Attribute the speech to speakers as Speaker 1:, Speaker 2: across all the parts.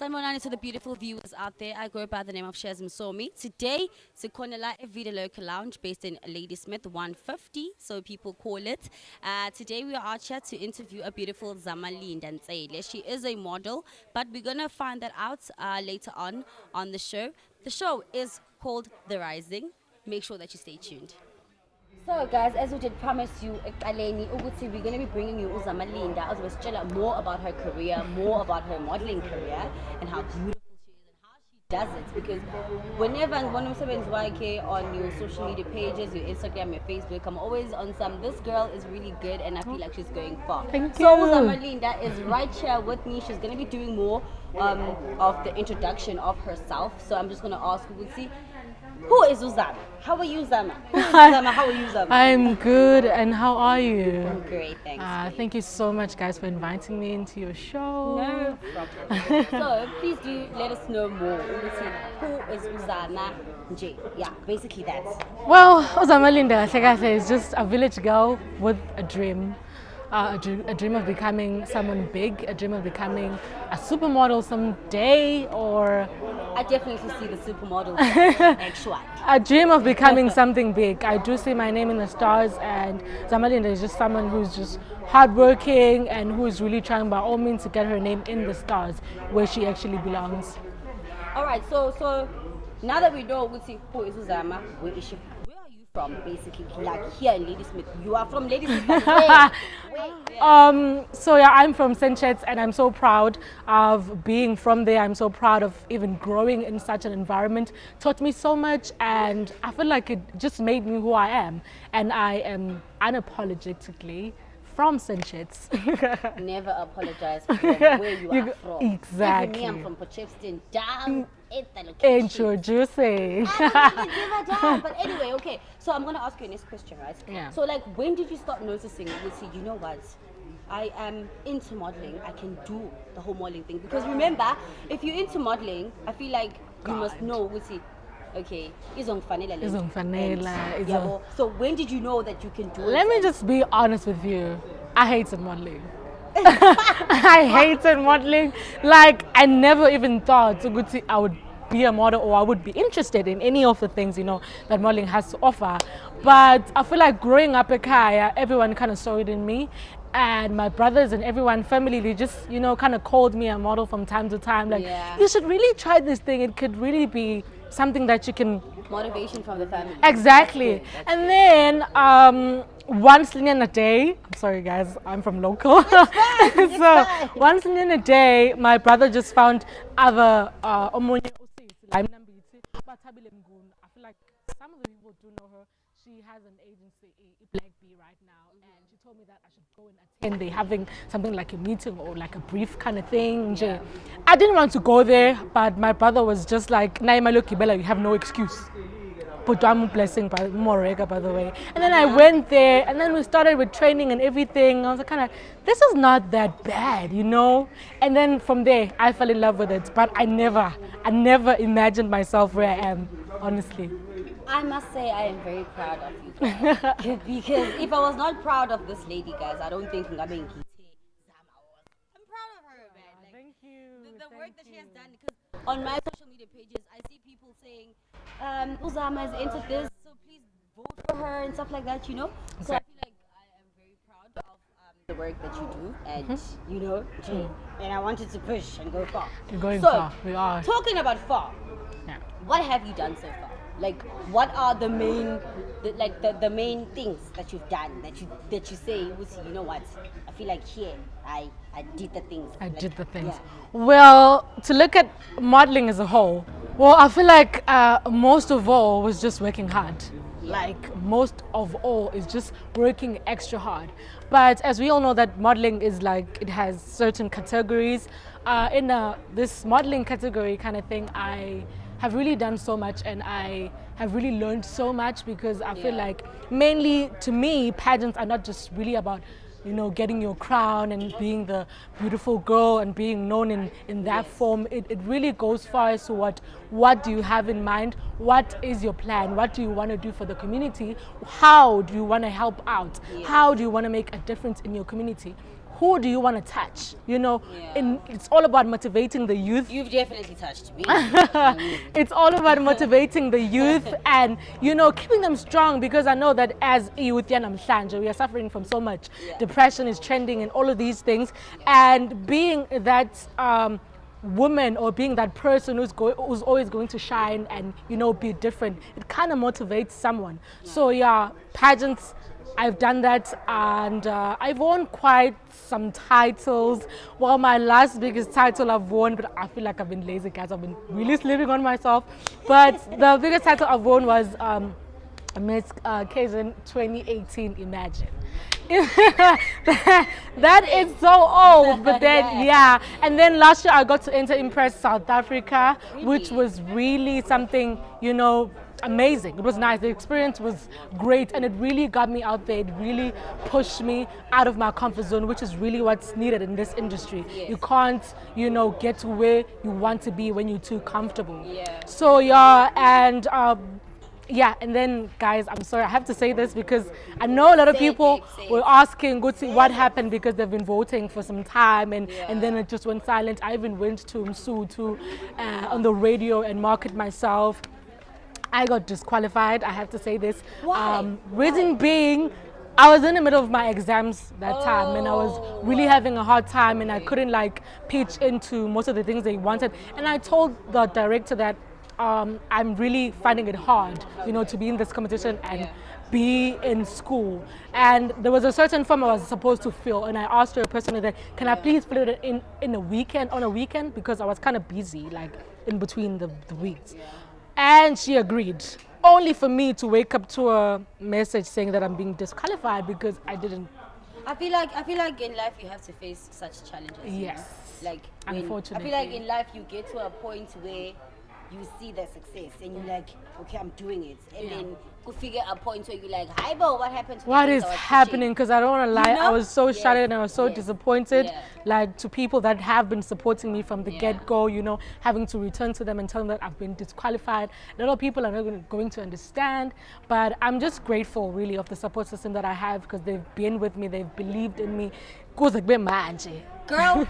Speaker 1: Sanibonani to the beautiful viewers out there. I go by the name of Shaz Msomi. Today, Sikonela Everyday Local Lounge based in Ladysmith 150, so people call it. Today we are out here to interview a beautiful Zamalinda Ntsele. She is a model, but we're going to find that out later on the show. The show is called The Rising. Make sure that you stay tuned. So guys, as we did promise you, we're going to be bringing you Zamalinda as we tell more about her career, more about her modeling career, and how beautiful she is and how she does it. Because whenever one of on your social media pages, your Instagram, your Facebook, I'm always on this girl is really good and I feel like she's going far.
Speaker 2: Thank
Speaker 1: so
Speaker 2: you.
Speaker 1: Zamalinda is right here with me. She's going to be doing more of the introduction of herself. So I'm just going to ask who is Uzama? How are you, Zama? Zama, how are you, Zama?
Speaker 2: I'm good, and how are you?
Speaker 1: I'm great, thanks.
Speaker 2: Thank you so much, guys, for inviting me into your show.
Speaker 1: No problem. So, please do let us know more. Who is Uzama Nje? Yeah, basically that.
Speaker 2: Well, Zamalinda Ntsele is just a village girl with a dream. A dream of becoming someone big, a dream of becoming a supermodel someday, or...
Speaker 1: I definitely see the supermodel actually.
Speaker 2: A dream of becoming something big. I do see my name in the stars, and Zamalinda is just someone who's just hardworking and who is really trying by all means to get her name in the stars where she actually belongs.
Speaker 1: All right, so now that we know who is Uzama, where is she? From basically like here in Ladysmith. You are from Ladysmith.
Speaker 2: So yeah, I'm from Sanchez and I'm so proud of being from there. I'm so proud of even growing in such an environment. Taught me so much and I feel like it just made me who I am. And I am unapologetically from Sanchez.
Speaker 1: Never apologize for where you are from.
Speaker 2: Exactly.
Speaker 1: Even me, I'm from Pageants down at the location.
Speaker 2: Introducing.
Speaker 1: But anyway, okay. So I'm gonna ask you this question, right?
Speaker 2: Yeah.
Speaker 1: So like, when did you start noticing? You know what? I am into modeling. I can do the whole modeling thing because remember, if you're into modeling, I feel like you must know. Okay,
Speaker 2: Izongfanela.
Speaker 1: So when did you know that you can do it?
Speaker 2: Let me just be honest with you. I hated modeling. I hated modeling. Like, I never even thought I would be a model or I would be interested in any of the things, that modeling has to offer. But I feel like growing up at Kaya, everyone kind of saw it in me. And my brothers and everyone, family, they just, kind of called me a model from time to time. Like, you should really try this thing. It could really be something that you can...
Speaker 1: Motivation from the family.
Speaker 2: Exactly. And then once in a day, I'm sorry guys, I'm from local. So once in a day, my brother just found other I feel like some of the people do know her. She has an agency, Black Bee, right now, and she told me that I should go and attend. They're having something like a meeting or like a brief kind of thing. Yeah. I didn't want to go there, but my brother was just like, Naima Lokibela, you have no excuse. But I'm blessing by Morega, by the way. And then I went there, and then we started with training and everything. I was like, this is not that bad, And then from there, I fell in love with it. But I never imagined myself where I am, honestly.
Speaker 1: I must say I am very proud of you guys. Because if I was not proud of this lady, guys, I don't think I'm being I'm proud of her, man. Like,
Speaker 2: thank you.
Speaker 1: The work that she has done. Because on my social media pages, I see people saying, Uzama is into this, so please vote for her and stuff like that, So I feel like I am very proud of the work that you do, and and I wanted to push and go far.
Speaker 2: You're going far. We are.
Speaker 1: Talking about far, what have you done so far? Like, what are the main, the main things that you've done that you say, you know what? I feel like here I did the things.
Speaker 2: I did the things. Yeah. Well, to look at modeling as a whole, I feel like most of all was just working hard. Yeah. Like most of all is just working extra hard. But as we all know that modeling is like, it has certain categories. In this modeling category kind of thing, I have really done so much and I have really learned so much because I feel like mainly to me, pageants are not just really about getting your crown and being the beautiful girl and being known in that form. It really goes far as to what do you have in mind, what is your plan, what do you want to do for the community, how do you want to help out, how do you want to make a difference in your community, who do you want to touch? You know,
Speaker 1: Yeah.
Speaker 2: and it's all about motivating the youth.
Speaker 1: You've definitely touched me.
Speaker 2: It's all about motivating the youth and, you know, keeping them strong, because I know that as a youth, we are suffering from so much.
Speaker 1: Yeah.
Speaker 2: Depression is trending and all of these things. And being that woman, or being that person who's always going to shine and, you know, be different, it kind of motivates someone. So yeah, pageants, I've done that, and I've won quite some titles. Well, my last biggest title I've won, but I feel like I've been lazy, guys. I've been really sleeping on myself. But the biggest title I've won was Miss KZN 2018. Imagine. that is so old, but then yeah. And then last year I got to enter Impress South Africa, which was really something, you know, amazing. It was nice. The experience was great, and it really got me out there. It really pushed me out of my comfort zone, which is really what's needed in this industry.
Speaker 1: Yes.
Speaker 2: You can't, you know, get to where you want to be when you're too comfortable.
Speaker 1: Yeah.
Speaker 2: So yeah, and yeah, and then guys, I'm sorry, I have to say this because I know a lot of people were asking what happened, because they've been voting for some time, and then it just went silent. I even went to Msu to on the radio and market myself. I got disqualified, I have to say this.
Speaker 1: Why?
Speaker 2: Reason being, I was in the middle of my exams that time, and I was really having a hard time, and I couldn't like pitch into most of the things they wanted. And I told the director that I'm really finding it hard, you know, to be in this competition and be in school. And there was a certain form I was supposed to fill, and I asked her personally that, can I please fill it in a weekend, on a weekend, because I was kind of busy, like in between the weeks. And she agreed, only for me to wake up to a message saying that I'm being disqualified because I didn't.
Speaker 1: I feel like in life you have to face such challenges.
Speaker 2: Yes.
Speaker 1: Like
Speaker 2: Unfortunately.
Speaker 1: I feel like in life you get to a point where you see the success and you're like, okay, I'm doing it, and then you figure a point where you're like, hi, Bo, what happened to
Speaker 2: What
Speaker 1: the
Speaker 2: is
Speaker 1: things I was
Speaker 2: happening? Because I don't want to lie,
Speaker 1: You know?
Speaker 2: I was so
Speaker 1: Yes.
Speaker 2: shattered and I was so
Speaker 1: Yes.
Speaker 2: disappointed.
Speaker 1: Yeah.
Speaker 2: Like, to people that have been supporting me from the get-go, you know, having to return to them and tell them that I've been disqualified. A lot of people are not going to understand, but I'm just grateful, really, of the support system that I have, because they've been with me, they've believed in me.
Speaker 1: Girl,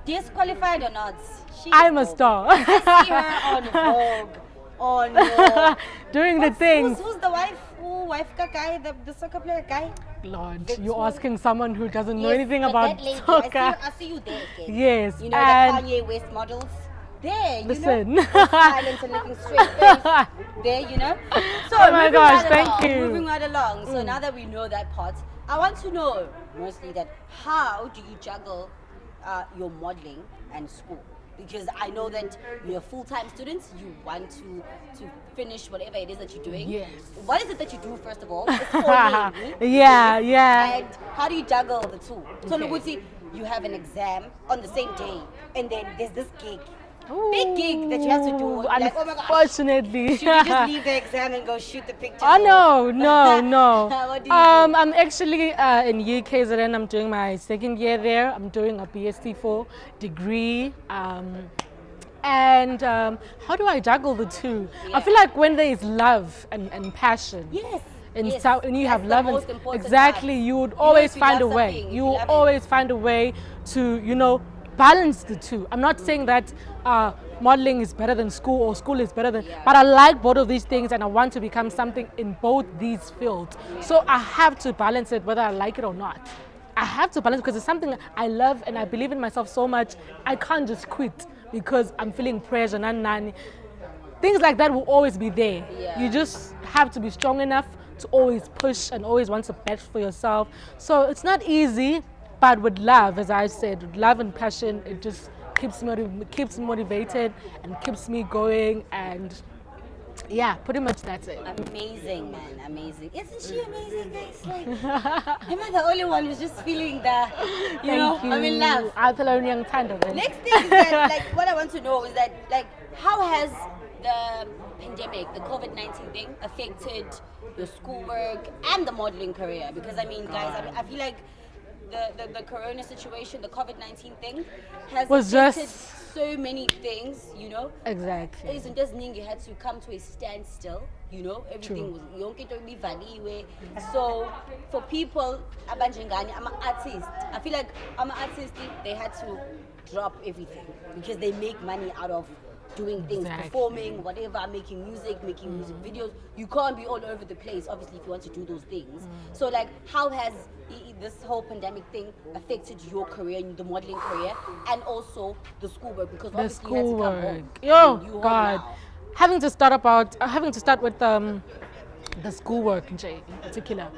Speaker 1: disqualified or not,
Speaker 2: I'm a star.
Speaker 1: I see her on Vogue, on
Speaker 2: Doing the things.
Speaker 1: Who's the wife? Wife guy, the soccer player guy?
Speaker 2: Lord,
Speaker 1: It's
Speaker 2: you're
Speaker 1: who-
Speaker 2: asking someone who doesn't know
Speaker 1: Yes,
Speaker 2: anything
Speaker 1: but
Speaker 2: about
Speaker 1: that lady,
Speaker 2: soccer.
Speaker 1: I see you there again.
Speaker 2: Yes,
Speaker 1: You know,
Speaker 2: and
Speaker 1: the Kanye West models. There, you
Speaker 2: listen.
Speaker 1: know. With silent and looking straight face. There, you know. So
Speaker 2: Oh my
Speaker 1: moving
Speaker 2: gosh,
Speaker 1: right
Speaker 2: thank
Speaker 1: along,
Speaker 2: you.
Speaker 1: Moving right along. So now that we know that part, I want to know mostly that how do you juggle your modeling and school? Because I know that you're a full-time student, you want to finish whatever it is that you're doing.
Speaker 2: Yes.
Speaker 1: What is it that you do, first of all? It's all in.
Speaker 2: yeah.
Speaker 1: And how do you juggle the two? So
Speaker 2: Okay.
Speaker 1: Luguti, you have an exam on the same day, and then there's this gig. Big gig that you have to do.
Speaker 2: Ooh,
Speaker 1: Like, oh my gosh.
Speaker 2: unfortunately.
Speaker 1: Should you just leave the exam and go shoot the picture?
Speaker 2: Oh no.
Speaker 1: What do you do?
Speaker 2: I'm actually in UKZN. I'm doing my second year there. I'm doing a BSc4 degree. And how do I juggle the two? I feel like when there is love and passion.
Speaker 1: Yes.
Speaker 2: And
Speaker 1: yes.
Speaker 2: so when you have
Speaker 1: That's
Speaker 2: love,
Speaker 1: the
Speaker 2: and
Speaker 1: most important
Speaker 2: exactly,
Speaker 1: part.
Speaker 2: you would
Speaker 1: know,
Speaker 2: always
Speaker 1: if you
Speaker 2: find a
Speaker 1: love
Speaker 2: way.
Speaker 1: something, if
Speaker 2: You
Speaker 1: you
Speaker 2: will
Speaker 1: love it.
Speaker 2: always find a way to, you know, balance the two. I'm not saying that modeling is better than school or school is better than, but I like both of these things and I want to become something in both these fields. So I have to balance it whether I like it or not. I have to balance because it's something I love and I believe in myself so much. I can't just quit because I'm feeling pressure. Things like that will always be there.
Speaker 1: Yeah.
Speaker 2: You just have to be strong enough to always push and always want to bet for yourself. So it's not easy, but with love, as I said, with love and passion, it just keeps me motivated and keeps me going. And yeah, pretty much that's it.
Speaker 1: Amazing, man, amazing. Isn't she amazing, guys? Like, am I the only one who's just feeling that, you know,
Speaker 2: Thank you.
Speaker 1: I'm in love? Next thing is that, like, what I want to know is that, like, how has the pandemic, the COVID-19 thing, affected your schoolwork and the modeling career? Because, I mean, guys, I feel like the corona situation, the COVID-19 thing, has
Speaker 2: Was
Speaker 1: affected
Speaker 2: just
Speaker 1: so many things, you know.
Speaker 2: Exactly.
Speaker 1: Isn't just mean you had to come to a standstill, you know. Everything was yonke into ibivaliwe. So for people abanjengani, I'm an artist. I feel like I'm an artist. They had to drop everything because they make money out of doing things, performing, whatever, making music videos. You can't be all over the place, obviously, if you want to do those things. So, like, how has this whole pandemic thing affected your career, the modeling career, and also the schoolwork? Because obviously you had to come home.
Speaker 2: Yo, God. Having to start with the schoolwork in particular.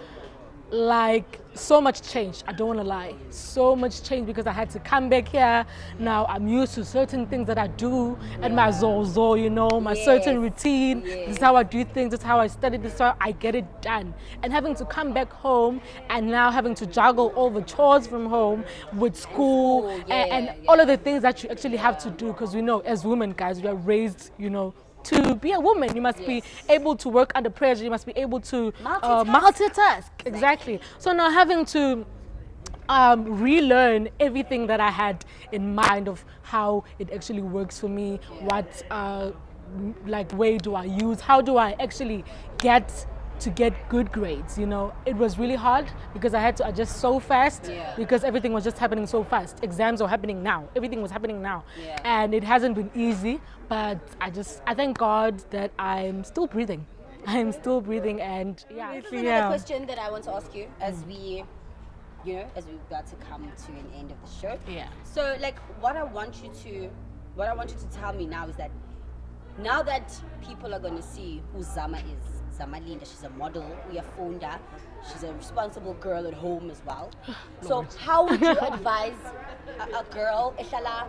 Speaker 2: Like, so much change, I don't want to lie. So much change because I had to come back here. Now I'm used to certain things that I do and my zozo, you know, my certain routine. This is how I do things, this is how I study, this is how I get it done. And having to come back home and now having to juggle all the chores from home with school and all of the things that you actually have to do, because we know as women, guys, we are raised, you know, to be a woman. You must be able to work under pressure. You must be able to multitask. Exactly. So now having to relearn everything that I had in mind of how it actually works for me, what like way do I use, how do I actually get good grades, you know. It was really hard because I had to adjust so fast because everything was just happening so fast. Exams are happening now. Everything was happening now. And it hasn't been easy, but I thank God that I'm still breathing. I'm still breathing, and
Speaker 1: This is another question that I want to ask you as we got to come to an end of the show. So, like, what I want you to tell me now is that now that people are going to see who Zama is, Zamalinda, she's a model, we have phoned her, she's a responsible girl at home as well. So how would you advise a girl, ehlala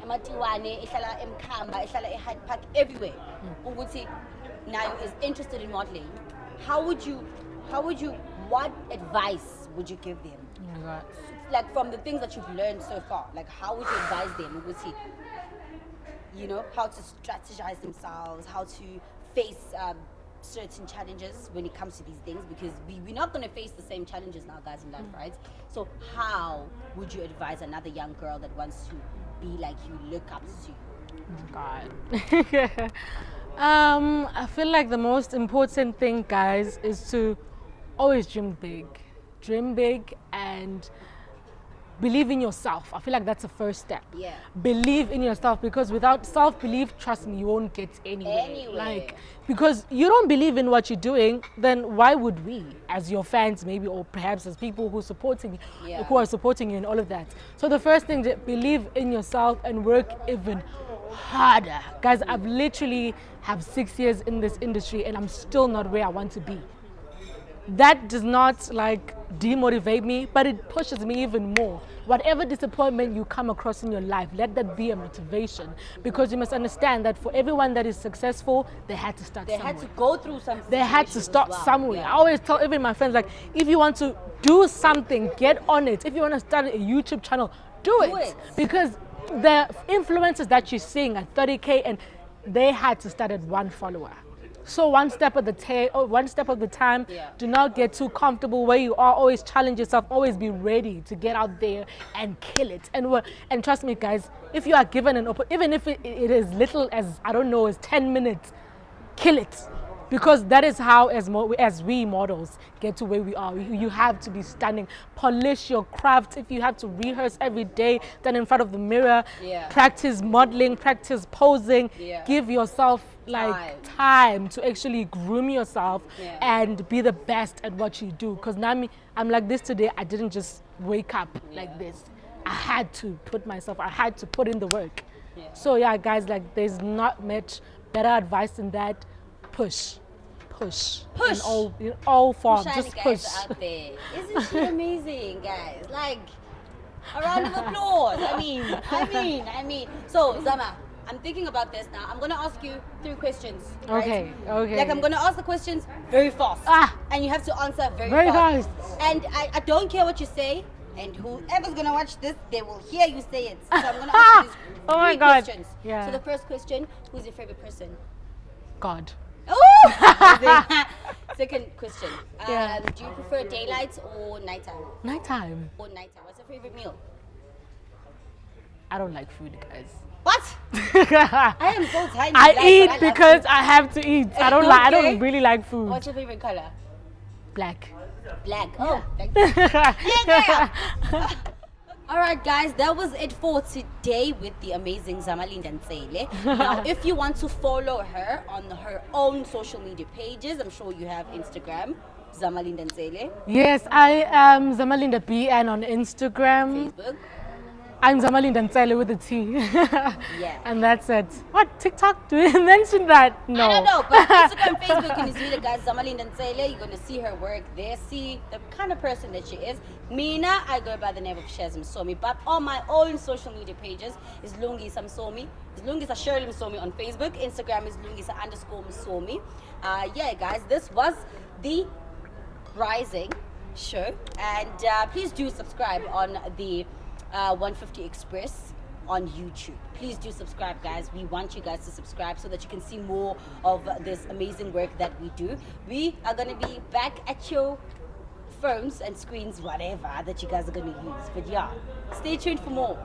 Speaker 1: ematiwane, ehlala emkhamba, ehlala eHyde Park, everywhere, ukuthi now is interested in modeling? What advice would you give them?
Speaker 2: Oh my God.
Speaker 1: Like, from the things that you've learned so far, like, how would you advise them, ukuthi, you know, how to strategize themselves, how to face certain challenges when it comes to these things, because we're not going to face the same challenges now, guys, in life, right? So how would you advise another young girl that wants to be like you, look up to you?
Speaker 2: God. I feel like the most important thing, guys, is to always dream big and believe in yourself. I feel like that's the first step. Believe in yourself, because without self-belief, trust me, you won't get anywhere. Like, because you don't believe in what you're doing, then why would we, as your fans maybe, or perhaps as people who are supporting you and all of that? So the first thing, believe in yourself and work even harder. Guys, I've literally have 6 years in this industry and I'm still not where I want to be. That does not like demotivate me, but it pushes me even more. Whatever disappointment you come across in your life, let that be a motivation, because you must understand that for everyone that is successful, they had to start somewhere.
Speaker 1: They had to go through something.
Speaker 2: They had to start somewhere. I always tell even my friends, like, if you want to do something, get on it. If you want to start a YouTube channel, do it. Because the influencers that you're seeing at 30K, and they had to start at 1 follower. So one step at the time. Do not get too comfortable where you are. Always challenge yourself. Always be ready to get out there and kill it. And trust me, guys, if you are given an even if it is little as, I don't know, as 10 minutes, kill it. Because that is how, as we models, get to where we are. You have to be stunning. Polish your craft. If you have to rehearse every day, stand in front of the mirror, practice modeling, practice posing, give yourself like time to actually groom yourself and be the best at what you do. Because now I'm like this today. I didn't just wake up like this. I had to I had to put in the work. So yeah, guys, like, there's not much better advice than that. Push. In all forms. Just push.
Speaker 1: Out there. Isn't she amazing, guys? Like, a round of applause. I mean. So, Zama, I'm thinking about this now. I'm going to ask you 3 questions. Right?
Speaker 2: Okay.
Speaker 1: Like, I'm going to ask the questions very fast. And you have to answer very fast. And I don't care what you say. And whoever's going to watch this, they will hear you say it. So I'm going to ask you these 3 questions. So the first question, who's your favorite person?
Speaker 2: God.
Speaker 1: Oh! Second question. Do you prefer daylight or nighttime?
Speaker 2: Nighttime.
Speaker 1: Or nighttime. What's your favorite meal?
Speaker 2: I don't like food, guys.
Speaker 1: What? I am so tiny.
Speaker 2: I eat
Speaker 1: but
Speaker 2: because
Speaker 1: food.
Speaker 2: I have to eat. I don't like. I
Speaker 1: Okay.
Speaker 2: don't really like food.
Speaker 1: What's your favorite color?
Speaker 2: Black.
Speaker 1: Black. Oh, thank you. Yeah. All right, guys, that was it for today with the amazing Zamalinda Ntsele. Now, if you want to follow her on her own social media pages, I'm sure you have Instagram, Zamalinda Ntsele,
Speaker 2: Yes, I am Zamalinda BN on Instagram.
Speaker 1: Facebook.
Speaker 2: I'm Zamalinda Ntsele with a T.
Speaker 1: Yeah.
Speaker 2: And that's it. What, TikTok? Do we mention that? No.
Speaker 1: I don't know, but Instagram, Facebook, and Israeli, guys, Zamalinda Ntsele, you're going to see her work there, see the kind of person that she is. Mina, I go by the name of Shaz Msomi, but on my own social media pages is Lungisa Msomi. Is Lungisa Shirley Msomi on Facebook. Instagram is Lungisa_Msomi. Yeah, guys, this was the Rising show, and please do subscribe on the 150 Express on YouTube. Please do subscribe, guys. We want you guys to subscribe so that you can see more of this amazing work that we do. We are going to be back at your phones and screens, whatever that you guys are going to use. But yeah, stay tuned for more.